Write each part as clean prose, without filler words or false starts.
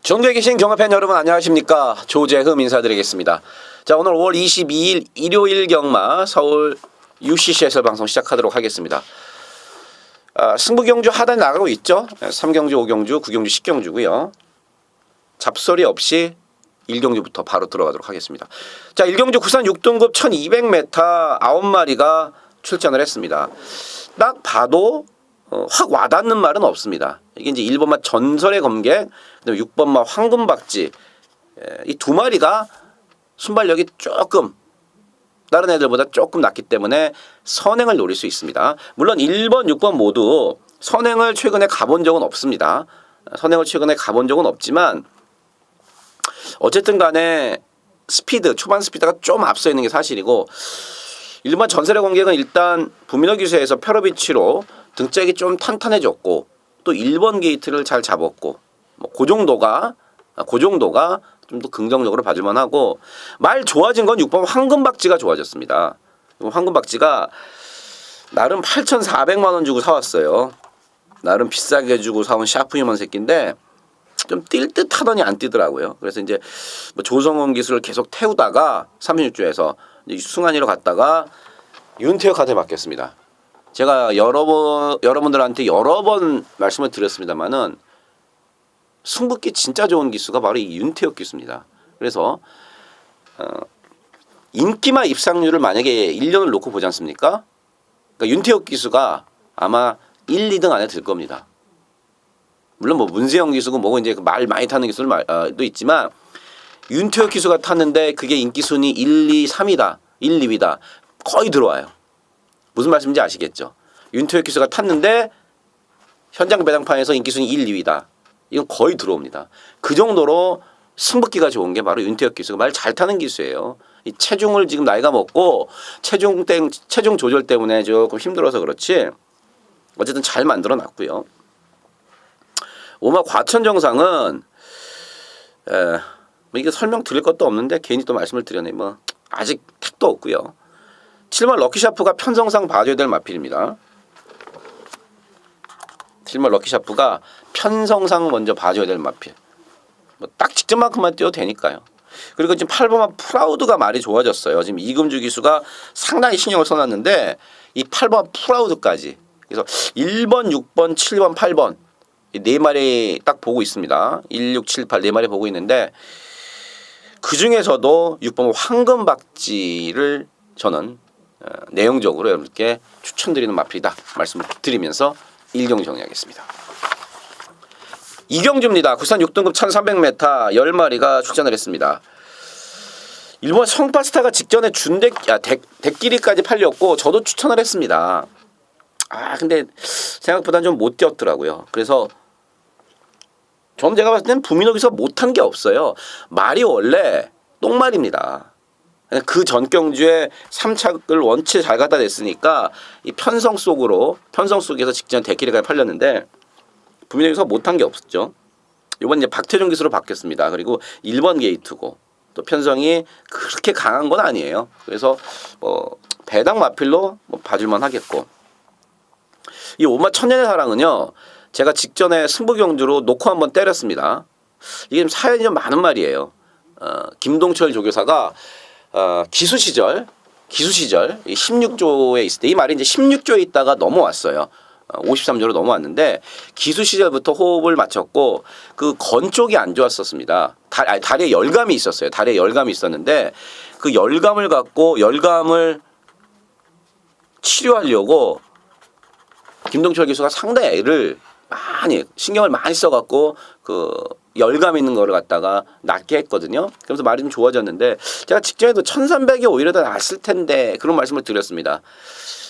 전국에 계신 경마팬 여러분 안녕하십니까. 조재흠 인사드리겠습니다. 자, 오늘 5월 22일 일요일 경마 서울 UCC 해설방송 시작하도록 하겠습니다. 승부경주 하단에 나가고 있죠. 3경주, 5경주, 9경주, 10경주고요. 잡소리 없이 1경주부터 바로 들어가도록 하겠습니다. 자, 1경주 구산 6등급 1200m 9마리가 출전을 했습니다. 딱 봐도 확 와닿는 말은 없습니다. 이게 이제 1번마 전설의 검객, 6번마 황금박쥐, 이 두 마리가 순발력이 조금 다른 애들보다 조금 낮기 때문에 선행을 노릴 수 있습니다. 물론 1번, 6번 모두 선행을 최근에 가본 적은 없습니다. 선행을 최근에 가본 적은 없지만 어쨌든 간에 스피드, 초반 스피드가 좀 앞서 있는 게 사실이고, 일반 전설의 검객은 일단 부민호 기수에서 페로비치로 등짝이 좀 탄탄해졌고 또 1번 게이트를 잘 잡았고, 그 정도가 좀 더 긍정적으로 봐줄만 하고, 말 좋아진 건 6번 황금박쥐가 좋아졌습니다. 황금박쥐가 나름 8,400만 원 주고 사왔어요. 나름 비싸게 주고 사온 샤프유먼 새끼인데 좀 뛸 듯 하더니 안 뛰더라고요. 그래서 이제 조성원 기술을 계속 태우다가 36주에서 승한이로 갔다가 윤태혁 카드에 맡겼습니다. 제가 여러분들한테 여러 번 말씀을 드렸습니다만은 승부기 진짜 좋은 기수가 바로 이 윤태혁 기수입니다. 그래서 인기마 입상률을 만약에 1년을 놓고 보지 않습니까? 그러니까 윤태혁 기수가 아마 1, 2등 안에 들 겁니다. 물론 문세영 기수고 뭐고 이제 말 많이 타는 기수도 있지만 윤태혁 기수가 탔는데 그게 인기 순위 1, 2, 3이다. 1, 2위다. 거의 들어와요. 무슨 말씀인지 아시겠죠? 윤태혁 기수가 탔는데 현장 배당판에서 인기 순위 1, 2위다. 이건 거의 들어옵니다. 그 정도로 승부기가 좋은 게 바로 윤태혁 기수가 말 잘 타는 기수예요. 이 체중을 지금 나이가 먹고 체중 조절 때문에 조금 힘들어서 그렇지 어쨌든 잘 만들어 놨고요. 오마 과천정상은 이게 설명 드릴 것도 없는데 괜히 또 말씀을 드렸네. 아직 택도 없고요. 7번 럭키샤프가 편성상 봐줘야 될 마필입니다. 7번 럭키샤프가 편성상 먼저 봐줘야 될 마필. 딱 직전만큼만 뛰어도 되니까요. 그리고 지금 8번만 프라우드가 말이 좋아졌어요. 지금 이금주 기수가 상당히 신경을 써놨는데 이 8번 프라우드까지. 그래서 1번, 6번, 7번, 8번 이 네 마리 딱 보고 있습니다. 1, 6, 7, 8 네 마리 보고 있는데 그 중에서도 6번 황금박쥐를 저는 내용적으로 여러분께 추천드리는 마필이다 말씀을 드리면서 1경주 정리하겠습니다. 2경주입니다. 구산 6등급 1300m 10마리가 출전을 했습니다. 일본 성파스타가 직전에 덱끼리까지 팔렸고 저도 추천을 했습니다. 근데 생각보다는 좀 못 뛰었더라고요. 그래서 저는 제가 봤을 땐 부민호기서 못한 게 없어요. 말이 원래 똥말입니다. 그 전 경주에 3착을 원체 잘 갖다 냈으니까 이 편성 속에서 직전 덱끼리까지 팔렸는데 부민호기서 못한 게 없었죠. 이번 이제 박태종 기수로 바뀌었습니다. 그리고 1번 게이트고 또 편성이 그렇게 강한 건 아니에요. 그래서 배당 마필로 봐줄만 하겠고, 이 오마 천년의 사랑은요, 제가 직전에 승부경주로 놓고 한번 때렸습니다. 이게 좀 사연이 좀 많은 말이에요. 김동철 조교사가 기수 시절 16조에 있을 때, 이 말이 이제 16조에 있다가 넘어왔어요. 53조로 넘어왔는데 기수 시절부터 호흡을 맞췄고 그 건 쪽이 안 좋았었습니다. 다리에 열감이 있었어요. 다리에 열감이 있었는데 그 열감을 치료하려고 김동철 교수가 상당히 애를 신경을 많이 써갖고 그 열감 있는 거를 갖다가 낫게 했거든요. 그래서 말이 좀 좋아졌는데 제가 직전에도 1300이 오히려 더 낫을 텐데 그런 말씀을 드렸습니다.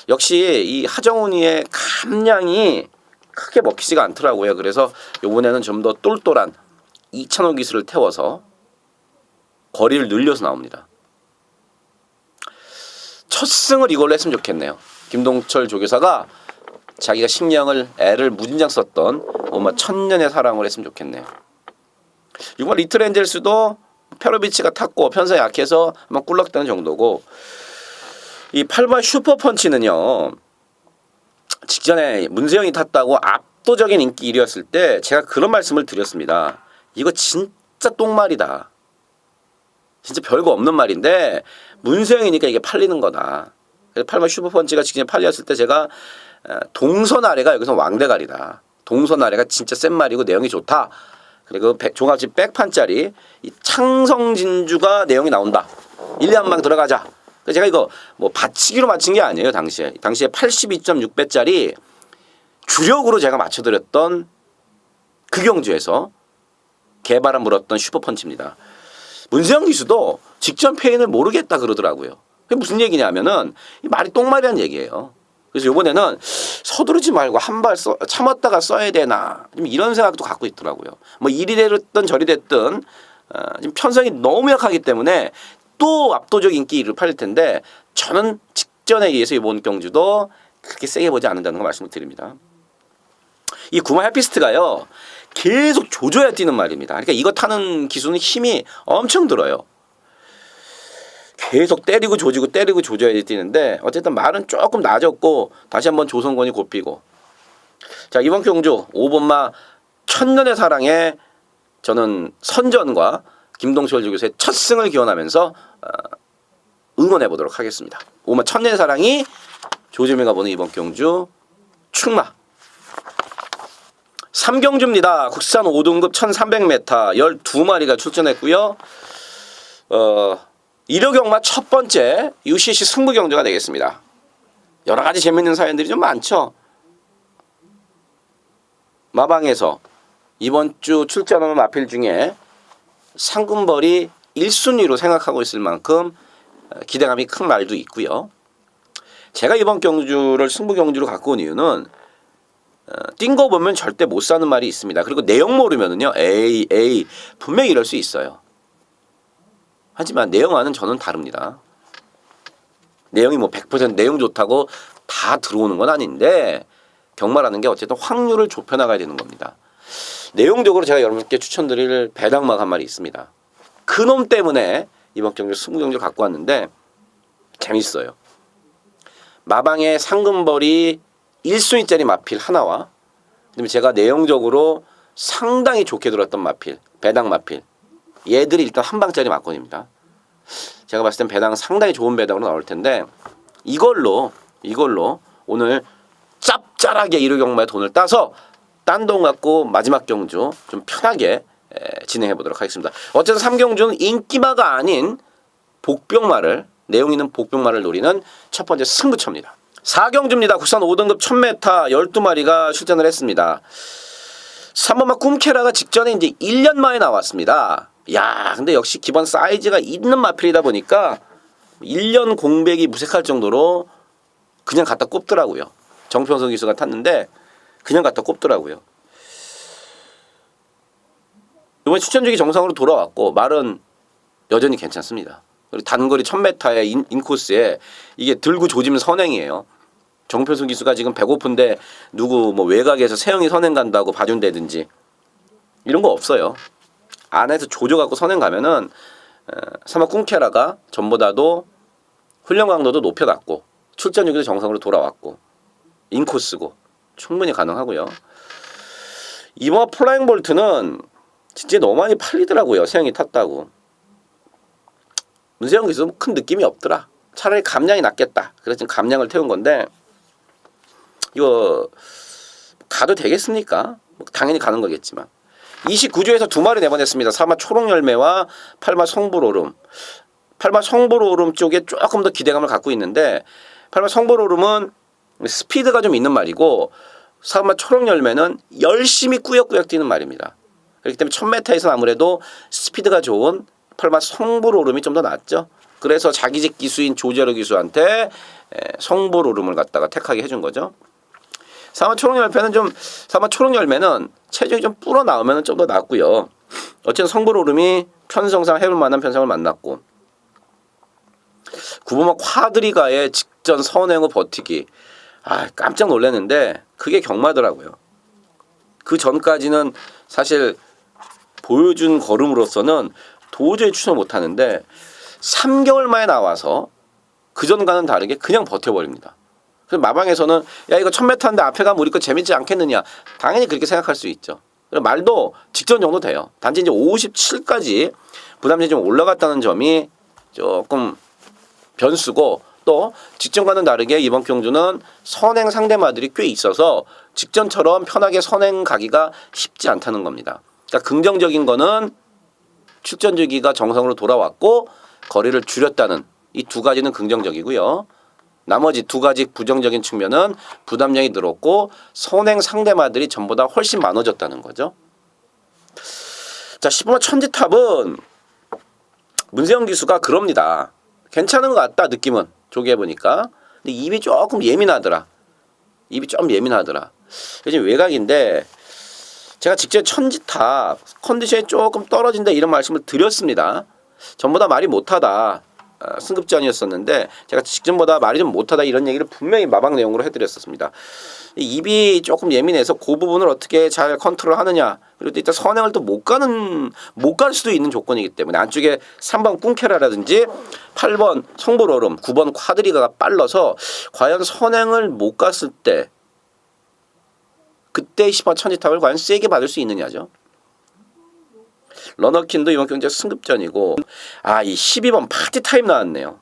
역시 이 하정훈이의 감량이 크게 먹히지가 않더라고요. 그래서 이번에는 좀 더 똘똘한 2,000호 기수를 태워서 거리를 늘려서 나옵니다. 첫 승을 이걸로 했으면 좋겠네요. 김동철 조교사가 자기가 애를 무진장 썼던 오마 천년의 사랑을 했으면 좋겠네요. 6번 리틀 엔젤스도 페로비치가 탔고 편성이 약해서 한번 꿀럭대는 정도고, 이 8번 슈퍼펀치는요, 직전에 문세영이 탔다고 압도적인 인기 1위였을 때 제가 그런 말씀을 드렸습니다. 이거 진짜 똥말이다. 진짜 별거 없는 말인데 문세영이니까 이게 팔리는 거다. 그래서 8번 슈퍼펀치가 직전에 팔렸을 때 제가 동선 아래가 여기서 왕대가리다. 동선 아래가 진짜 센 말이고 내용이 좋다. 그리고 종합집 백판짜리 이 창성진주가 내용이 나온다. 1, 2 한 방 들어가자. 그래서 제가 이거 뭐 받치기로 맞힌 게 아니에요. 당시에 82.6배짜리 주력으로 제가 맞춰드렸던 그 경주에서 개바람 물었던 슈퍼펀치입니다. 문세영 기수도 직전 패인을 모르겠다 그러더라고요. 그게 무슨 얘기냐면은 이 말이 똥말이라는 얘기예요. 그래서 이번에는 서두르지 말고 한 발 참았다가 써야 되나 좀 이런 생각도 갖고 있더라고요. 뭐 이리 됐든 저리 됐든 지금 편성이 너무 약하기 때문에 또 압도적 인기를 팔릴 텐데 저는 직전에 의해서 이번 경주도 그렇게 세게 보지 않는다는 거 말씀을 드립니다. 이 구마 해피스트가요 계속 조져야 뛰는 말입니다. 그러니까 이거 타는 기수는 힘이 엄청 들어요. 계속 때리고 조지고 때리고 조져야 뛰는데 어쨌든 말은 조금 낮았고 다시 한번 조성권이 곱히고, 자 이번 경주 5번마 천년의 사랑에 저는 선전과 김동철 주교수의 첫 승을 기원하면서 응원해 보도록 하겠습니다. 5번마 천년의 사랑이 조지명가 보는 이번 경주 충마 3경주입니다. 국산 5등급 1300m 12마리가 출전했고요. 1호 경마 첫 번째 UCC 승부 경주가 되겠습니다. 여러 가지 재밌는 사연들이 좀 많죠. 마방에서 이번 주 출전하는 마필 중에 상금벌이 1순위로 생각하고 있을 만큼 기대감이 큰 말도 있고요. 제가 이번 경주를 승부 경주로 갖고 온 이유는 뛴 거 보면 절대 못 사는 말이 있습니다. 그리고 내용 모르면은요, 에이 분명히 이럴 수 있어요. 하지만 내용과는 저는 다릅니다. 내용이 뭐 100% 내용 좋다고 다 들어오는 건 아닌데 경마라는 게 어쨌든 확률을 좁혀 나가야 되는 겁니다. 내용적으로 제가 여러분께 추천드릴 배당막 한 마리 있습니다. 그놈 때문에 이번 경주 승부 경주를 갖고 왔는데 재밌어요. 마방의 상금벌이 1순위짜리 마필 하나와 그다음에 제가 내용적으로 상당히 좋게 들었던 마필, 배당 마필, 얘들이 일단 한 방짜리 막건입니다. 제가 봤을 땐 배당 상당히 좋은 배당으로 나올 텐데 이걸로 오늘 짭짤하게 1호 경마에 돈을 따서 딴 돈 갖고 마지막 경주 좀 편하게 진행해 보도록 하겠습니다. 어쨌든 3경주는 인기마가 아닌 복병마를, 내용 있는 복병마를 노리는 첫 번째 승부처입니다. 4경주입니다. 국산 5등급 1000m 12마리가 출전을 했습니다. 3번마 꿈캐라가 직전에 이제 1년 만에 나왔습니다. 야, 근데 역시 기본 사이즈가 있는 마필이다 보니까 1년 공백이 무색할 정도로 그냥 갖다 꼽더라고요. 정평성 기수가 탔는데 그냥 갖다 꼽더라고요. 이번 추천주기 정상으로 돌아왔고 말은 여전히 괜찮습니다. 그리고 단거리 1000m의 인코스에 이게 들고 조지면 선행이에요. 정표승 기수가 지금 배고픈데 누구 뭐 외곽에서 세영이 선행 간다고 봐준다든지 이런 거 없어요. 안에서 조져갖고 선행 가면은 사마 꿈캐라가 전보다도 훈련 강도도 높여놨고 출전주기도 정상으로 돌아왔고 인코스고 충분히 가능하고요. 이번 플라잉 볼트는 진짜 너무 많이 팔리더라고요. 세영이 탔다고. 문세영 기수 큰 느낌이 없더라. 차라리 감량이 낫겠다. 그래서 지금 감량을 태운 건데 이거 가도 되겠습니까? 당연히 가는 거겠지만 29주에서 2마리 내보냈습니다. 3마 초록열매와 8마 성불오름. 8마 성불오름 쪽에 조금 더 기대감을 갖고 있는데 8마 성불오름은 스피드가 좀 있는 말이고 3마 초록열매는 열심히 꾸역꾸역 뛰는 말입니다. 그렇기 때문에 1000m에서는 아무래도 스피드가 좋은 8마 성불오름이 좀 더 낫죠. 그래서 자기직 기수인 조재로 기수한테 성불오름을 갖다가 택하게 해준 거죠. 3마 초록열매는 체중이 좀 불어 나오면 좀 더 낫고요. 어쨌든 성불오름이 편성상 해볼 만한 편성을 만났고 9번마 콰드리가의 직전 선행 후 버티기. 깜짝 놀랐는데 그게 경마더라고요. 그 전까지는 사실 보여준 걸음으로서는 도저히 추천 못하는데 3개월 만에 나와서 그전과는 다르게 그냥 버텨버립니다. 그래서 마방에서는 야 이거 1000m인데 앞에 가면 우리 거 재밌지 않겠느냐. 당연히 그렇게 생각할 수 있죠. 말도 직전 정도 돼요. 단지 이제 57까지 부담이 좀 올라갔다는 점이 조금 변수고 또 직전과는 다르게 이번 경주는 선행 상대마들이 꽤 있어서 직전처럼 편하게 선행 가기가 쉽지 않다는 겁니다. 그러니까 긍정적인 거는 출전 주기가 정상으로 돌아왔고 거리를 줄였다는 이 두 가지는 긍정적이고요. 나머지 두 가지 부정적인 측면은 부담량이 늘었고 선행 상대마들이 전보다 훨씬 많아졌다는 거죠. 자, 15번 천지탑은 문세영 기수가 그럽니다. 괜찮은 것 같다 느낌은 조개해보니까. 근데 입이 조금 예민하더라. 입이 좀 예민하더라. 요즘 외곽인데 제가 직접 천지탑 컨디션이 조금 떨어진다 이런 말씀을 드렸습니다. 전보다 말이 못하다. 승급전이었었는데 제가 직전보다 말이 좀 못하다 이런 얘기를 분명히 마방 내용으로 해드렸었습니다. 입이 조금 예민해서 그 부분을 어떻게 잘 컨트롤하느냐. 그리고 또 일단 선행을 또 못 갈 수도 있는 조건이기 때문에 안쪽에 3번 꿍케라라든지 8번 성불오름 9번 콰드리가가 빨라서 과연 선행을 못 갔을 때 그때 10번 천지탑을 과연 세게 받을 수 있느냐죠. 러너킨도 이번 경기 승급전이고 이 12번 파티타임 나왔네요.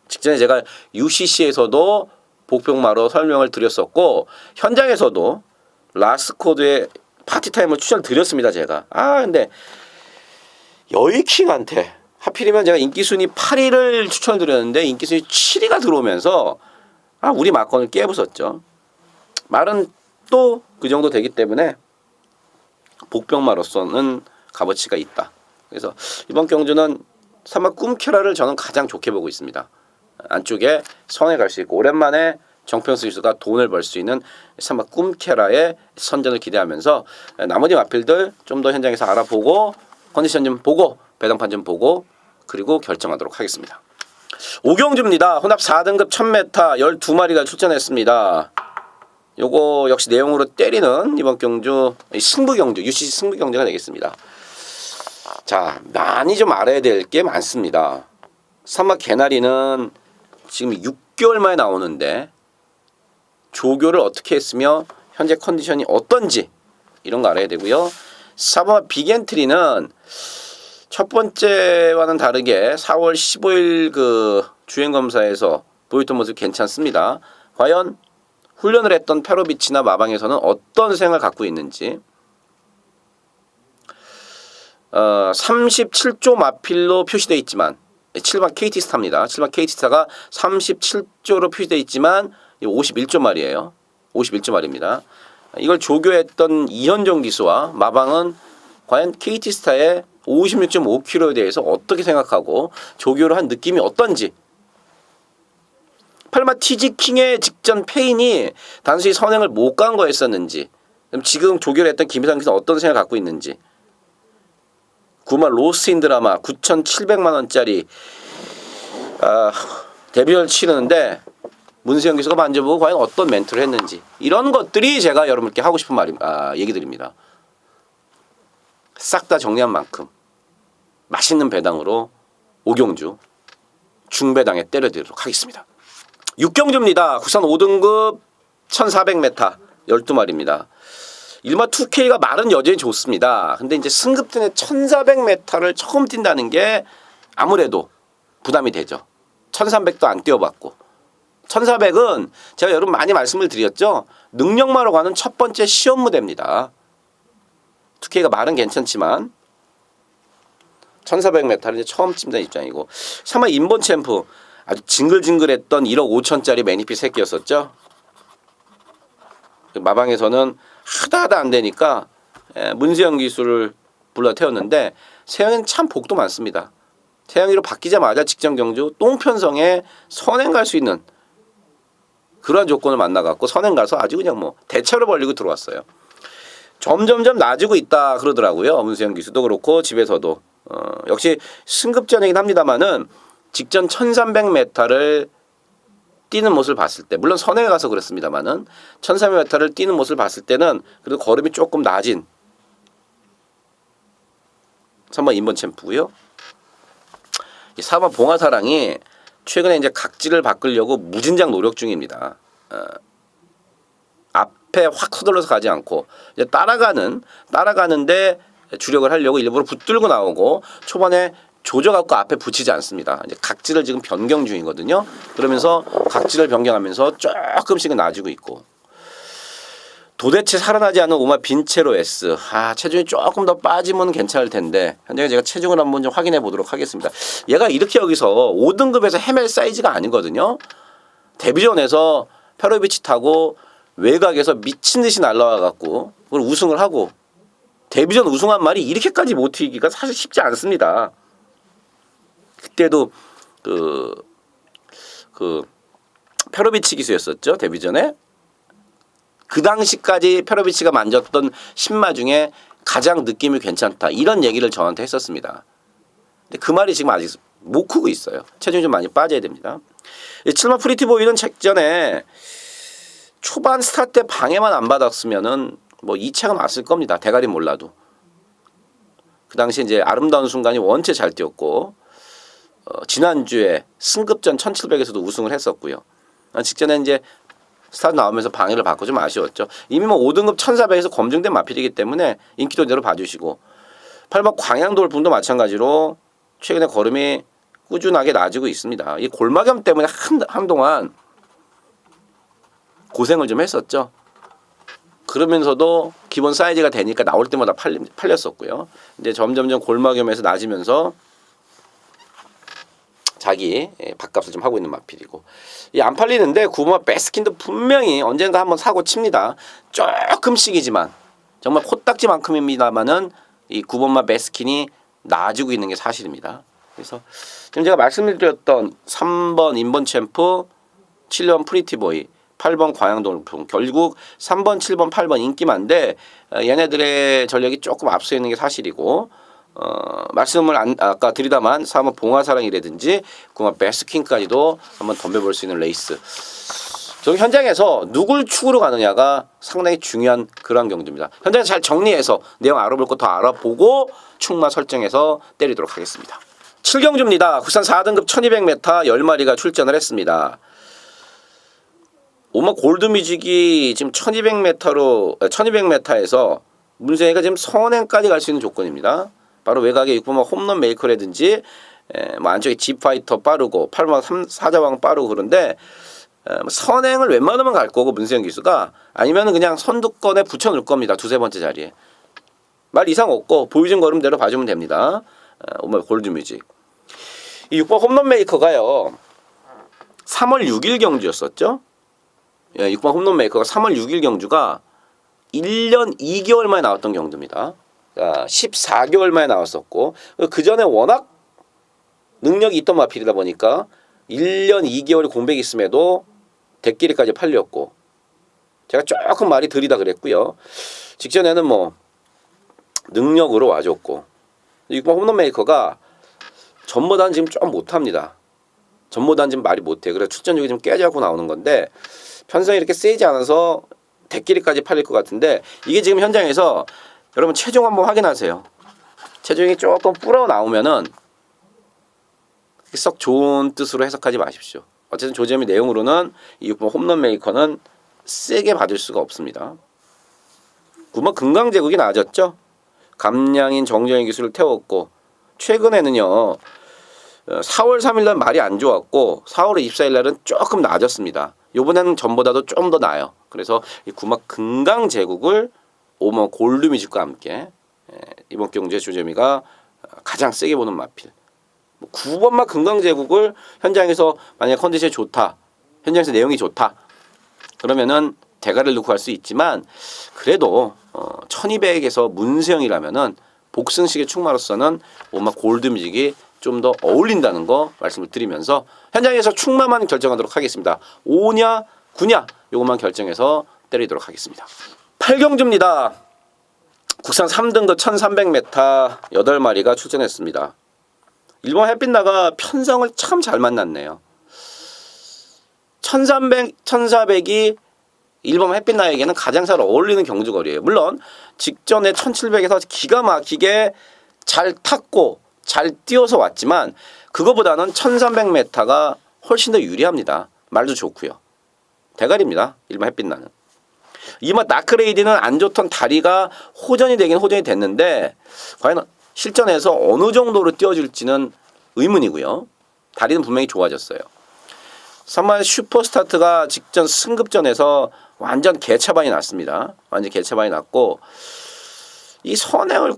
직전에 제가 UCC에서도 복병마로 설명을 드렸었고 현장에서도 라스코드의 파티타임을 추천드렸습니다. 제가 근데 여의킹한테 하필이면 제가 인기순위 8위를 추천드렸는데 인기순위 7위가 들어오면서 우리 막건을 깨부쉈죠. 말은 또 그 정도 되기 때문에 복병마로서는 값어치가 있다. 그래서 이번 경주는 3번 꿈케라를 저는 가장 좋게 보고 있습니다. 안쪽에 선에 갈 수 있고 오랜만에 정평수 기수가 돈을 벌 수 있는 3번 꿈케라의 선전을 기대하면서 나머지 마필들 좀 더 현장에서 알아보고 컨디션 좀 보고 배당판 좀 보고 그리고 결정하도록 하겠습니다. 오경주입니다. 혼합 4등급 1000m 12마리가 출전했습니다. 요거 역시 내용으로 때리는 이번 경주 승부경주 UCC 승부경주가 되겠습니다. 자, 많이 좀 알아야 될 게 많습니다. 3막 개나리는 지금 6개월 만에 나오는데 조교를 어떻게 했으며 현재 컨디션이 어떤지 이런 거 알아야 되고요. 4번 빅엔트리는 첫 번째와는 다르게 4월 15일 그 주행검사에서 보였던 모습이 괜찮습니다. 과연 훈련을 했던 페로비치나 마방에서는 어떤 생각을 갖고 있는지 37조 마필로 표시되어 있지만 7번 KT스타입니다. 7번 KT스타가 37조로 표시되어 있지만 51조 말이에요. 51조 말입니다. 이걸 조교했던 이현정 기수와 마방은 과연 KT스타의 56.5km에 대해서 어떻게 생각하고 조교를 한 느낌이 어떤지 8마 TG킹의 직전 페인이 단순히 선행을 못 간 거였었는지 지금 조교를 했던 김희상 기수는 어떤 생각을 갖고 있는지 9만 로스인 드라마 9,700만 원짜리 데뷔를 치르는데 문세영 기수가 만져보고 과연 어떤 멘트를 했는지 이런 것들이 제가 여러분께 하고 싶은 얘기들입니다. 싹 다 정리한 만큼 맛있는 배당으로 오경주 중배당에 때려드리도록 하겠습니다. 6경주입니다. 국산 5등급 1400m 12마리입니다. 일마 2K가 말은 여전히 좋습니다. 근데 이제 승급전에 1400m를 처음 뛴다는 게 아무래도 부담이 되죠. 1300도 안 뛰어봤고 1400은 제가 여러분 많이 말씀을 드렸죠. 능력마로 가는 첫 번째 시험 무대입니다. 2K가 말은 괜찮지만 1400m를 이제 처음 뛴다는 입장이고 3화 인본 챔프 아주 징글징글했던 1억 5천짜리 매니피 새끼였었죠. 마방에서는 하다 안 되니까 문세영 기수를 불러 태웠는데 세영이는 참 복도 많습니다. 세영이로 바뀌자마자 직전 경주 똥편성에 선행 갈 수 있는 그러한 조건을 만나갖고 선행 가서 아주 그냥 뭐 대차로 벌리고 들어왔어요. 점점점 나아지고 있다 그러더라고요. 문세영 기수도 그렇고 집에서도 역시 승급전이긴 합니다만은 직전 1300m를 뛰는 모습을 봤을 때 물론 선행에 가서 그랬습니다만은 1300m를 뛰는 모습을 봤을 때는 그래도 걸음이 조금 낮은 3번 인번 챔프고요. 4번 봉화사랑이 최근에 이제 각지를 바꾸려고 무진장 노력 중입니다. 앞에 확 서둘러서 가지 않고 이제 따라가는데 주력을 하려고 일부러 붙들고 나오고 초반에 조져갖고 앞에 붙이지 않습니다. 이제 각지를 지금 변경 중이거든요. 그러면서 각지를 변경하면서 조금씩은 나아지고 있고. 도대체 살아나지 않은 오마 빈체로 S. 체중이 조금 더 빠지면 괜찮을 텐데 현재 제가 체중을 한번 좀 확인해 보도록 하겠습니다. 얘가 이렇게 여기서 5등급에서 헤맬 사이즈가 아니거든요. 데뷔전에서 페로비치 타고 외곽에서 미친 듯이 날라와 갖고 그걸 우승을 하고 데뷔전 우승한 말이 이렇게까지 못 튀기기가 사실 쉽지 않습니다. 그때도 그 페로비치 기수였었죠. 데뷔전에. 그 당시까지 페로비치가 만졌던 신마 중에 가장 느낌이 괜찮다. 이런 얘기를 저한테 했었습니다. 근데 그 말이 지금 아직 못 크고 있어요. 체중이 좀 많이 빠져야 됩니다. 7번 프리티보이는 직전에 초반 스타트 때 방해만 안 받았으면은 뭐 2차가 왔을 겁니다. 대가리 몰라도. 그 당시 이제 아름다운 순간이 원체 잘 뛰었고 지난주에 승급전 1700에서도 우승을 했었고요. 직전에 이제 스타트 나오면서 방해를 받고 좀 아쉬웠죠. 이미 뭐 5등급 1400에서 검증된 마필이기 때문에 인기도 대로 봐주시고 8번 광양돌풍도 마찬가지로 최근에 걸음이 꾸준하게 나아지고 있습니다. 이 골마겸 때문에 한동안 고생을 좀 했었죠. 그러면서도 기본 사이즈가 되니까 나올 때마다 팔렸었고요. 이제 점점점 골마겸에서 나아지면서 자기 밥값을 좀 하고 있는 마필이고 안 팔리는데 9번 베스킨도 분명히 언젠가 한번 사고 칩니다. 조금씩이지만 정말 코딱지만큼입니다만은 이 9번마 베스킨이 나아지고 있는 게 사실입니다. 그래서 지금 제가 말씀드렸던 3번 인번 챔프, 7번 프리티보이, 8번 광양돌풍 결국 3번, 7번, 8번 인기만데 얘네들의 전력이 조금 앞서 있는 게 사실이고 말씀을 아까 드리다만 4번 봉화사랑이라든지 9번 베스킨까지도 한번 덤벼볼 수 있는 레이스. 저는 현장에서 누굴 축으로 가느냐가 상당히 중요한 그런 경주입니다. 현장에서 잘 정리해서 내용 알아볼 거 더 알아보고 축마 설정해서 때리도록 하겠습니다. 7경주입니다. 국산 4등급 1200m 10마리가 출전을 했습니다. 오마 골드뮤직이 지금 1200m에서 문세희가 지금 선행까지 갈 수 있는 조건입니다. 바로 외곽에 6번마 홈런 메이커라든지 뭐 안쪽에 지파이터 빠르고 8번마 사자왕 빠르고 그런데 선행을 웬만하면 갈 거고 문세영 기수가 아니면 그냥 선두권에 붙여놓을 겁니다. 두세 번째 자리에. 말 이상 없고 보여준 걸음대로 봐주면 됩니다. 오마 골드뮤직. 이 6번 홈런 메이커가요. 3월 6일 경주였었죠. 6번 홈런 메이커가 3월 6일 경주가 1년 2개월 만에 나왔던 경주입니다. 14개월 만에 나왔었고 그 전에 워낙 능력이 있던 마필이다 보니까 1년 2개월의 공백이 있음에도 대끼리까지 팔렸고 제가 조금 말이 느리다 그랬고요. 직전에는 뭐 능력으로 와줬고 6번 홈런 메이커가 전보다는 지금 좀 못합니다. 전보다는 지금 말이 못해. 그래서 출전력이 좀 깨지고 나오는 건데 편성이 이렇게 세지 않아서 대끼리까지 팔릴 것 같은데 이게 지금 현장에서 여러분 체중 한번 확인하세요. 체중이 조금 불어 나오면은 썩 좋은 뜻으로 해석하지 마십시오. 어쨌든 조재미 내용으로는 이 6번 홈런 메이커는 세게 받을 수가 없습니다. 9번 금강제국이 나아졌죠. 감량인 정정희 기수를 태웠고 최근에는요. 4월 3일 날 말이 안 좋았고 4월 24일 날은 조금 나아졌습니다. 이번에는 전보다도 좀 더 나아요. 그래서 이 9번 금강제국을 5번 골드뮤직과 함께 이번 경주의 조재미가 가장 세게 보는 마필. 9번마 금강제국을 현장에서 만약 컨디션이 좋다, 현장에서 내용이 좋다, 그러면은 대가를 넣고 갈 수 있지만 그래도 1200에서 문세영이라면은 복승식의 축마로서는 5번 골드뮤직이 좀 더 어울린다는 거 말씀을 드리면서 현장에서 축마만 결정하도록 하겠습니다. 5냐 9냐 요것만 결정해서 때리도록 하겠습니다. 8경주입니다. 국산 3등급 1300m 8마리가 출전했습니다. 일본 햇빛나가 편성을 참 잘 만났네요. 1400이 일본 햇빛나에게는 가장 잘 어울리는 경주거리예요. 물론 직전에 1700에서 기가 막히게 잘 탔고 잘 뛰어서 왔지만 그거보다는 1300m가 훨씬 더 유리합니다. 말도 좋고요. 대가리입니다. 일반 햇빛나는. 이마 나크레이디는 안 좋던 다리가 호전이 되긴 호전이 됐는데 과연 실전에서 어느 정도로 뛰어줄지는 의문이고요. 다리는 분명히 좋아졌어요. 3만 슈퍼스타트가 직전 승급전에서 완전 개차반이 났습니다. 완전 개차반이 났고 이 선행을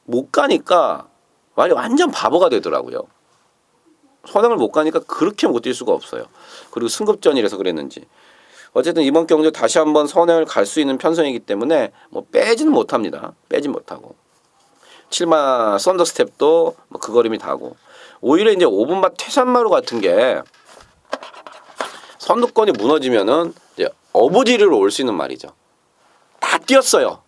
못 가니까 말이 완전 바보가 되더라고요. 선행을 못 가니까 그렇게 못 뛸 수가 없어요. 그리고 승급전이라서 그랬는지. 어쨌든 이번 경주 다시 한번 선행을 갈 수 있는 편성이기 때문에 뭐 빼지는 못합니다. 빼진 못하고. 7마 썬더스텝도 뭐 그 걸음이 다고. 오히려 이제 5분마 퇴산마루 같은 게 선두권이 무너지면은 이제 어부지리로 올 수 있는 말이죠. 다 뛰었어요.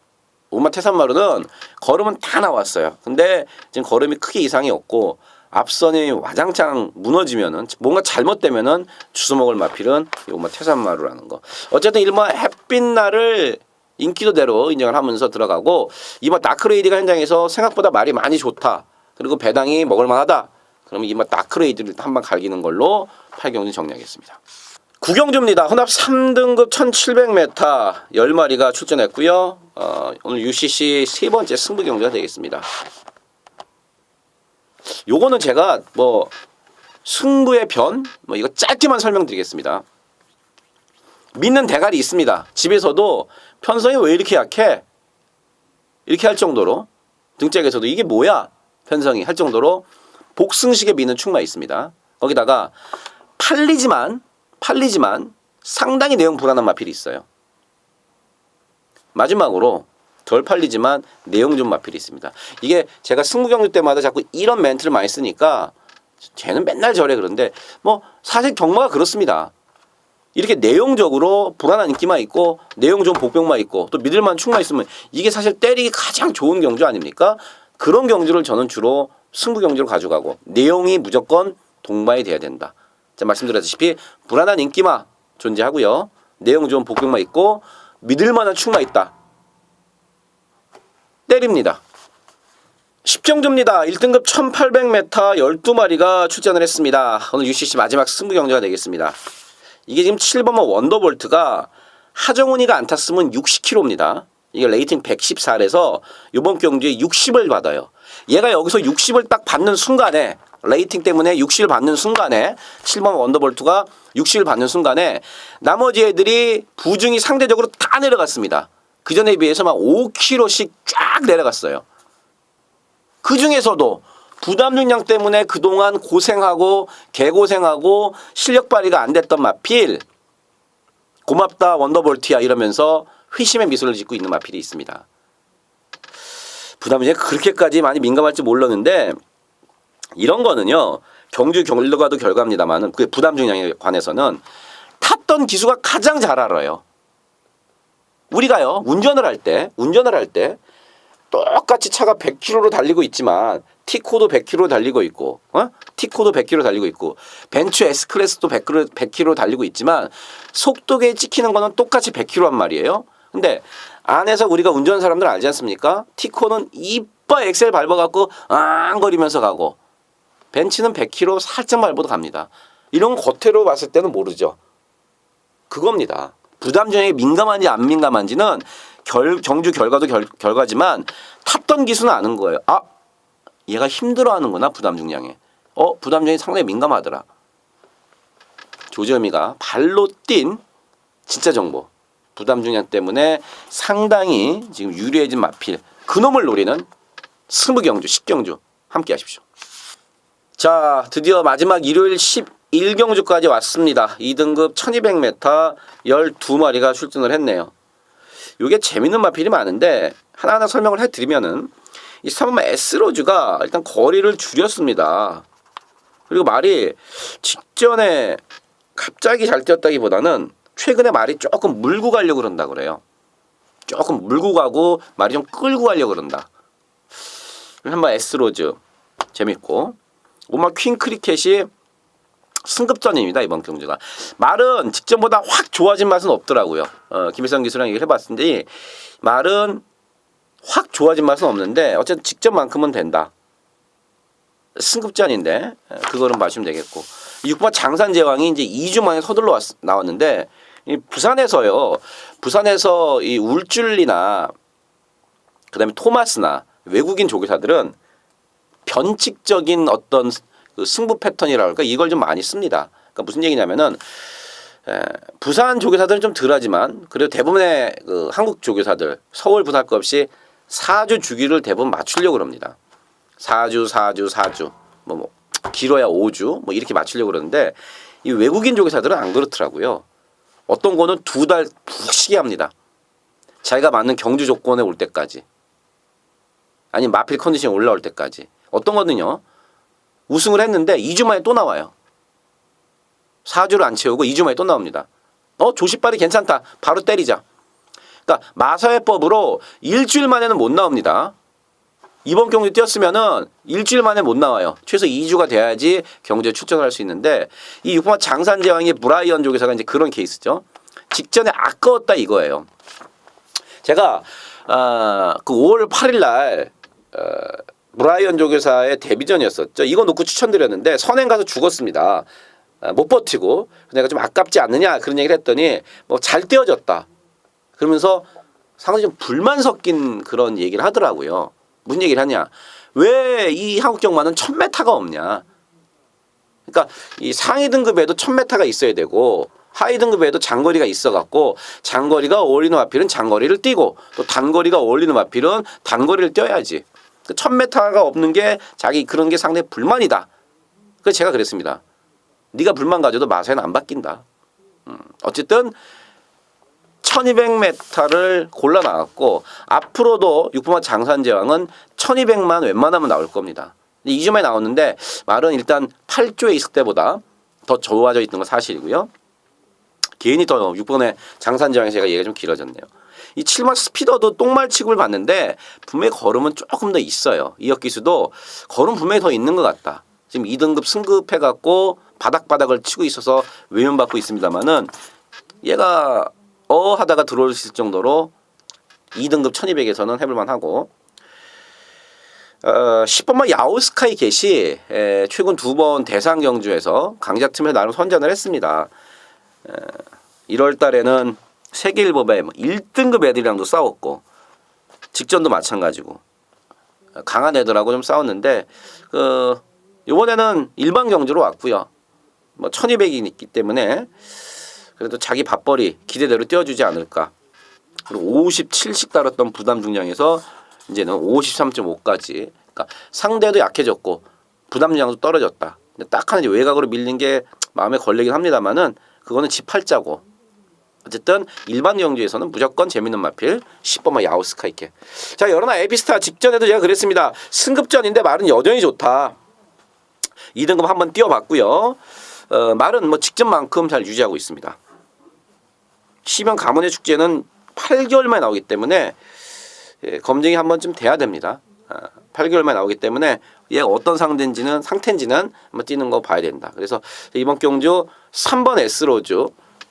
5분마 퇴산마루는 걸음은 다 나왔어요. 근데 지금 걸음이 크게 이상이 없고 앞선이 와장창 무너지면은 뭔가 잘못되면은 주워먹을 마필은 5분마 퇴산마루라는 거. 어쨌든 일마 햇빛날을 인기도대로 인정을 하면서 들어가고 이마 다크레이디가 현장에서 생각보다 말이 많이 좋다. 그리고 배당이 먹을만하다. 그러면 이마 다크레이디를 한번 갈기는 걸로 8경주 정리하겠습니다. 9경주입니다. 혼합 3등급 1700m 10마리가 출전했고요. 오늘 UCC 세 번째 승부 경주가 되겠습니다. 요거는 제가 뭐 승부의 변 뭐 이거 짧게만 설명드리겠습니다. 믿는 대가리 있습니다. 집에서도 편성이 왜 이렇게 약해? 이렇게 할 정도로 등짝에서도 이게 뭐야? 편성이 할 정도로 복승식에 믿는 충마 있습니다. 거기다가 팔리지만 상당히 내용 불안한 마필이 있어요. 마지막으로 덜 팔리지만 내용 좀 마필이 있습니다. 이게 제가 승부 경주 때마다 자꾸 이런 멘트를 많이 쓰니까 쟤는 맨날 저래 그런데 뭐 사실 경마가 그렇습니다. 이렇게 내용적으로 불안한 인기만 있고 내용 좋은 복병만 있고 또 믿을만한 충만 있으면 이게 사실 때리기 가장 좋은 경주 아닙니까? 그런 경주를 저는 주로 승부 경주로 가져가고 내용이 무조건 동반이 돼야 된다. 제가 말씀드렸다시피 불안한 인기만 존재하고요. 내용 좋은 복병만 있고 믿을만한 충만 있다. 때립니다. 10경주입니다. 1등급 1800m 12마리가 출전을 했습니다. 오늘 UCC 마지막 승부 경주가 되겠습니다. 이게 지금 7번마 원더볼트가 하정훈이가 안 탔으면 60kg입니다. 이게 레이팅 114에서 이번 경주에 60을 받아요. 얘가 여기서 60을 딱 받는 순간에 레이팅 때문에 60을 받는 순간에 7번 원더볼트가 60을 받는 순간에 나머지 애들이 부중이 상대적으로 다 내려갔습니다. 그 전에 비해서 막 5kg씩 쫙 내려갔어요. 그 중에서도 부담 중량 때문에 그동안 고생하고 개고생하고 실력 발휘가 안 됐던 마필 고맙다 원더볼트야 이러면서 회심의 미소를 짓고 있는 마필이 있습니다. 부담 중에 그렇게까지 많이 민감할지 몰랐는데 이런 거는요. 경주 결과도 결과입니다만은 그 부담 중량에 관해서는 탔던 기수가 가장 잘 알아요. 우리가요. 운전을 할 때 똑같이 차가 100km로 달리고 있지만 티코도 100km 달리고 있고 티코도 100km 달리고 있고 벤츠 S클래스도 100km 달리고 있지만 속도계에 찍히는 거는 똑같이 100km란 말이에요. 근데 안에서 우리가 운전하는 사람들 알지 않습니까? 티코는 이빨 엑셀 밟아갖고 앙거리면서 가고 벤츠는 100km 살짝 밟아도 갑니다. 이런 겉으로 봤을 때는 모르죠. 그겁니다. 부담 중에 민감한지 안 민감한지는 경주 결과도 결과지만 탔던 기수는 아는 거예요. 아, 얘가 힘들어하는구나 부담 중량에. 부담 중량이 상당히 민감하더라. 조재범이가 발로 뛴 진짜 정보. 부담 중량 때문에 상당히 지금 유리해진 마필. 그놈을 노리는 승부 경주, 10경주 함께 하십시오. 자, 드디어 마지막 일요일 11경주까지 왔습니다. 2등급 1200m 12마리가 출전을 했네요. 이게 재밌는 마필이 많은데 하나하나 설명을 해드리면은 이 3번마 S로즈가 일단 거리를 줄였습니다. 그리고 말이 직전에 갑자기 잘 뛰었다기보다는 최근에 말이 조금 물고 가려고 그런다 그래요. 조금 물고 가고 말이 좀 끌고 가려고 그런다. 한번 S로즈 재밌고 오마 퀸 크리켓이 승급전입니다. 이번 경주가. 말은 직전보다 확 좋아진 맛은 없더라고요. 김일성 기수랑 얘기를 해봤는데 말은 확 좋아진 맛은 없는데 어쨌든 직전만큼은 된다. 승급전인데 그거는 봐주시면 되겠고 6번 장산제왕이 이제 2주 만에 서둘러 나왔는데 이 부산에서요. 부산에서 이 울줄리나 그다음에 토마스나 외국인 조교사들은 변칙적인 어떤 그 승부 패턴이라 할까 이걸 좀 많이 씁니다. 그러니까 무슨 얘기냐면은 부산 조교사들은 좀 덜하지만 그래도 대부분의 그 한국 조교사들 서울 부산 거 없이 4주 주기를 대부분 맞추려고 합니다. 4주 뭐 길어야 5주 뭐 이렇게 맞추려고 그러는데 이 외국인 조교사들은 안 그렇더라고요. 어떤 거는 2달 푹 쉬게 합니다. 자기가 맞는 경주 조건에 올 때까지 아니면 마필 컨디션이 올라올 때까지. 어떤 거는요. 우승을 했는데 2주 만에 또 나와요. 4주를 안 채우고 2주 만에 또 나옵니다. 조시빨이 괜찮다. 바로 때리자. 그러니까 마사회법으로 일주일 만에는 못 나옵니다. 이번 경주 뛰었으면은 일주일 만에 못 나와요. 최소 2주가 돼야지 경주에 출전을 할 수 있는데 이 6번 장산제왕의 브라이언 조교사가 이제 그런 케이스죠. 직전에 아까웠다 이거예요. 제가 그 5월 8일 날 브라이언 조교사의 데뷔전이었었죠. 이거 놓고 추천드렸는데 선행 가서 죽었습니다. 못 버티고 내가 좀 아깝지 않느냐 그런 얘기를 했더니 뭐 잘 떼어졌다. 그러면서 상당히 좀 불만 섞인 그런 얘기를 하더라고요. 무슨 얘기를 하냐? 왜 이 한국 경마는 1000m가 없냐? 그러니까 이 상위 등급에도 1000m가 있어야 되고 하위 등급에도 장거리가 있어갖고 장거리가 어울리는 마필은 장거리를 뛰고 또 단거리가 어울리는 마필은 단거리를 뛰어야지. 1000m가 없는 게 자기 그런 게 상당히 불만이다. 그래서 제가 그랬습니다. 네가 불만 가져도 마사회는 안 바뀐다. 어쨌든 1200m를 골라 나왔고 앞으로도 6번 장산제왕은 1200만 웬만하면 나올 겁니다. 2주 만에 나왔는데 말은 일단 8조에 있을 때보다 더 좋아져 있는 건 사실이고요. 괜히 더 6번의 장산제왕에서 제가 얘기가 좀 길어졌네요. 이 7번 스피더도 똥말 취급을 받는데 분명히 걸음은 조금 더 있어요. 이혁기수도 걸음 분명히 더 있는 것 같다. 지금 2등급 승급해갖고 바닥바닥을 치고 있어서 외면받고 있습니다만은 얘가 하다가 들어올 수 있을 정도로 2등급 1200에서는 해볼만 하고 10번만 야오스카이 겟이 최근 2번 대상 경주에서 강자팀에서 나름 선전을 했습니다. 1월 달에는 세계일보배 1등급 애들이랑도 싸웠고 직전도 마찬가지고 강한 애들하고 좀 싸웠는데 이번에는 일반 경주로 왔고요. 뭐 1200이 있기 때문에 그래도 자기 밥벌이 기대대로 띄워주지 않을까. 그리고 57씩 달았던 부담 중량에서 이제는 53.5까지. 그러니까 상대도 약해졌고 부담 중량도 떨어졌다. 딱 하나 이제 외곽으로 밀린 게 마음에 걸리긴 합니다만은 그거는 지 팔자고. 어쨌든 일반 경주에서는 무조건 재밌는 마필 10번만 야오스카이케. 자, 여러나 에피스타 직전에도 제가 그랬습니다. 승급전인데 말은 여전히 좋다. 2등급 한번 띄워봤고요. 말은 뭐 직전만큼 잘 유지하고 있습니다. 시변 가문의 축제는 8개월 만에 나오기 때문에 검증이 한 번쯤 돼야 됩니다. 8개월 만에 나오기 때문에 얘가 어떤 상태인지는 한번 뛰는 거 봐야 된다. 그래서 이번 경주 3번 S로즈,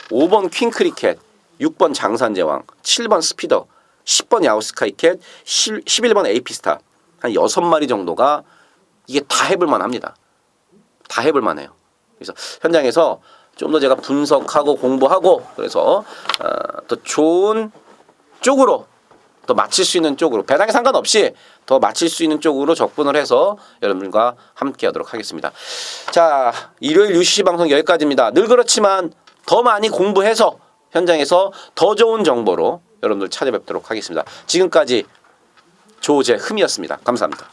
5번 퀸크리켓, 6번 장산제왕, 7번 스피더, 10번 야오스카이켓, 11번 에이피스타 한 6마리 정도가 이게 다 해볼만 합니다. 다 해볼만 해요. 그래서 현장에서 좀 더 제가 분석하고 공부하고 그래서 더 좋은 쪽으로 더 맞힐 수 있는 쪽으로 배당에 상관없이 더 맞힐 수 있는 쪽으로 접근을 해서 여러분들과 함께 하도록 하겠습니다. 자, 일요일 UCC 방송 여기까지입니다. 늘 그렇지만 더 많이 공부해서 현장에서 더 좋은 정보로 여러분들 찾아뵙도록 하겠습니다. 지금까지 조재흠이었습니다. 감사합니다.